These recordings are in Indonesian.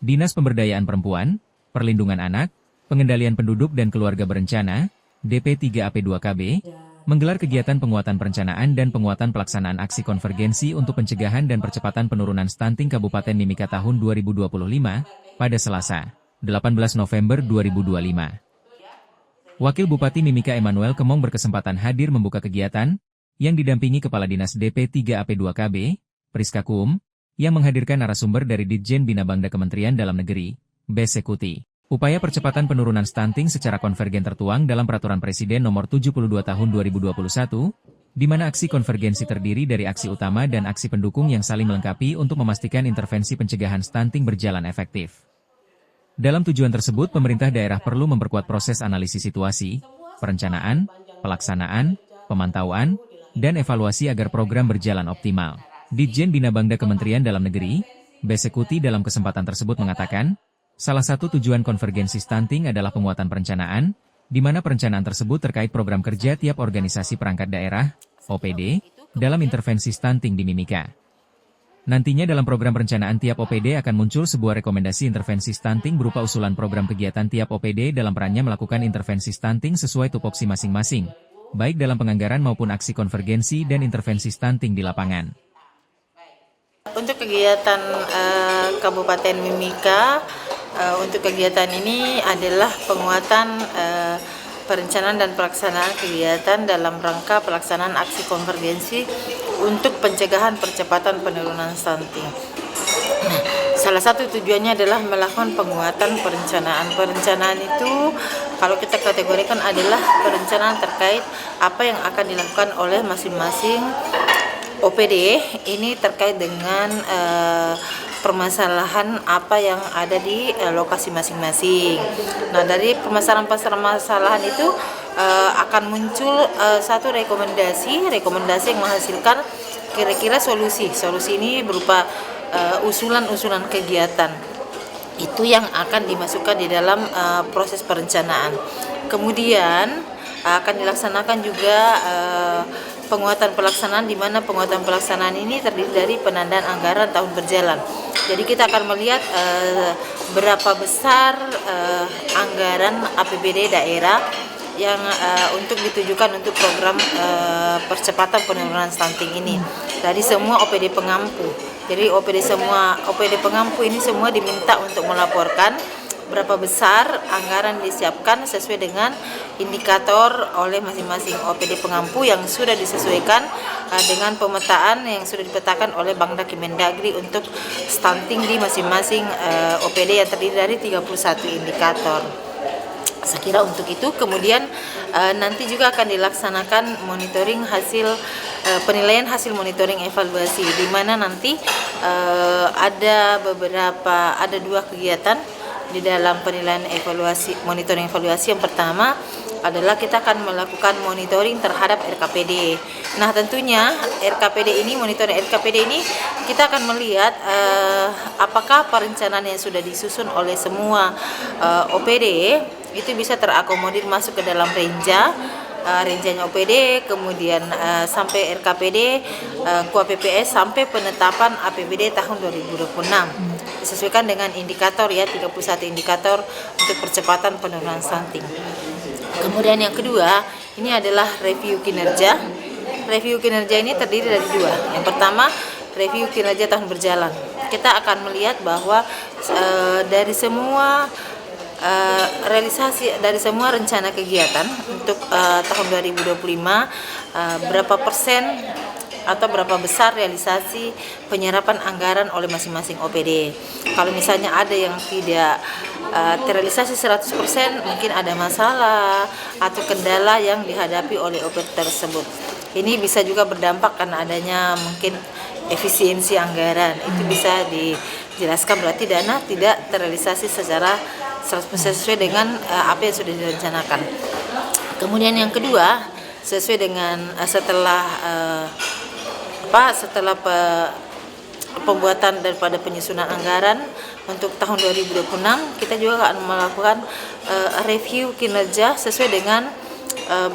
Dinas Pemberdayaan Perempuan, Perlindungan Anak, Pengendalian Penduduk dan Keluarga Berencana, DP3AP2KB, menggelar kegiatan penguatan perencanaan dan penguatan pelaksanaan aksi konvergensi untuk pencegahan dan percepatan penurunan stunting Kabupaten Mimika tahun 2025, pada Selasa, 18 November 2025. Wakil Bupati Mimika Emmanuel Kemong berkesempatan hadir membuka kegiatan, yang didampingi Kepala Dinas DP3AP2KB, Priska Kum, yang menghadirkan narasumber dari Ditjen Bina Bangda Kementerian Dalam Negeri, Besekuti. Upaya percepatan penurunan stunting secara konvergen tertuang dalam Peraturan Presiden Nomor 72 Tahun 2021, di mana aksi konvergensi terdiri dari aksi utama dan aksi pendukung yang saling melengkapi untuk memastikan intervensi pencegahan stunting berjalan efektif. Dalam tujuan tersebut, pemerintah daerah perlu memperkuat proses analisis situasi, perencanaan, pelaksanaan, pemantauan, dan evaluasi agar program berjalan optimal. Ditjen Bina Bangda Kementerian Dalam Negeri, Besekuti dalam kesempatan tersebut mengatakan, salah satu tujuan konvergensi stunting adalah penguatan perencanaan, di mana perencanaan tersebut terkait program kerja tiap organisasi perangkat daerah, OPD, dalam intervensi stunting di Mimika. Nantinya dalam program perencanaan tiap OPD akan muncul sebuah rekomendasi intervensi stunting berupa usulan program kegiatan tiap OPD dalam perannya melakukan intervensi stunting sesuai tupoksi masing-masing, baik dalam penganggaran maupun aksi konvergensi dan intervensi stunting di lapangan. Untuk kegiatan Kabupaten Mimika, untuk kegiatan ini adalah penguatan perencanaan dan pelaksanaan kegiatan dalam rangka pelaksanaan aksi konvergensi untuk pencegahan percepatan penurunan stunting. Nah, salah satu tujuannya adalah melakukan penguatan perencanaan. Perencanaan itu kalau kita kategorikan adalah perencanaan terkait apa yang akan dilakukan oleh masing-masing OPD, ini terkait dengan permasalahan apa yang ada di lokasi masing-masing. Nah, dari permasalahan itu akan muncul satu rekomendasi yang menghasilkan kira-kira solusi. Solusi ini berupa usulan-usulan kegiatan. Itu yang akan dimasukkan di dalam proses perencanaan. Kemudian akan dilaksanakan juga penguatan pelaksanaan, di mana penguatan pelaksanaan ini terdiri dari penandaan anggaran tahun berjalan. Jadi kita akan melihat berapa besar anggaran APBD daerah yang untuk ditujukan untuk program percepatan penurunan stunting ini dari semua OPD pengampu. Jadi OPD pengampu ini semua diminta untuk melaporkan berapa besar anggaran disiapkan sesuai dengan indikator oleh masing-masing OPD pengampu yang sudah disesuaikan dengan pemetaan yang sudah dipetakan oleh Bangda Kemendagri untuk stunting di masing-masing OPD yang terdiri dari 31 indikator. Saya kira untuk itu kemudian nanti juga akan dilaksanakan monitoring hasil penilaian hasil monitoring evaluasi, di mana nanti ada dua kegiatan di dalam penilaian monitoring evaluasi. Yang pertama adalah kita akan melakukan monitoring terhadap RKPD. Nah, tentunya monitoring RKPD ini kita akan melihat apakah perencanaan yang sudah disusun oleh semua OPD itu bisa terakomodir masuk ke dalam range-nya OPD, kemudian sampai RKPD, KUAPPS sampai penetapan APBD tahun 2026. Disesuaikan dengan indikator 31 indikator untuk percepatan penurunan stunting. Kemudian yang kedua, ini adalah review kinerja. Review kinerja ini terdiri dari dua. Yang pertama, review kinerja tahun berjalan. Kita akan melihat bahwa dari semua rencana kegiatan untuk tahun 2025 berapa persen atau berapa besar realisasi penyerapan anggaran oleh masing-masing OPD. Kalau misalnya ada yang tidak terrealisasi 100%, mungkin ada masalah atau kendala yang dihadapi oleh OPD tersebut. Ini bisa juga berdampak karena adanya mungkin efisiensi anggaran. Itu bisa dijelaskan berarti dana tidak terrealisasi secara 100% sesuai dengan apa yang sudah direncanakan. Kemudian yang kedua, sesuai dengan setelah pembuatan daripada penyusunan anggaran untuk tahun 2026, kita juga akan melakukan review kinerja sesuai dengan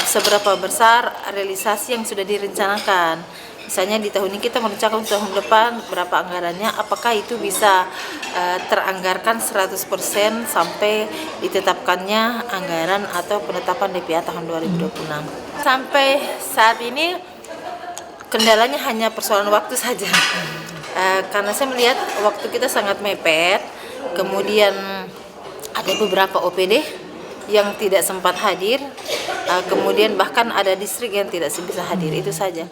seberapa besar realisasi yang sudah direncanakan. Misalnya di tahun ini kita merencanakan tahun depan berapa anggarannya, apakah itu bisa teranggarkan 100% sampai ditetapkannya anggaran atau penetapan DPA tahun 2026. Sampai saat ini kendalanya hanya persoalan waktu saja. Karena saya melihat waktu kita sangat mepet, kemudian ada beberapa OPD yang tidak sempat hadir, kemudian bahkan ada distrik yang tidak bisa hadir, itu saja.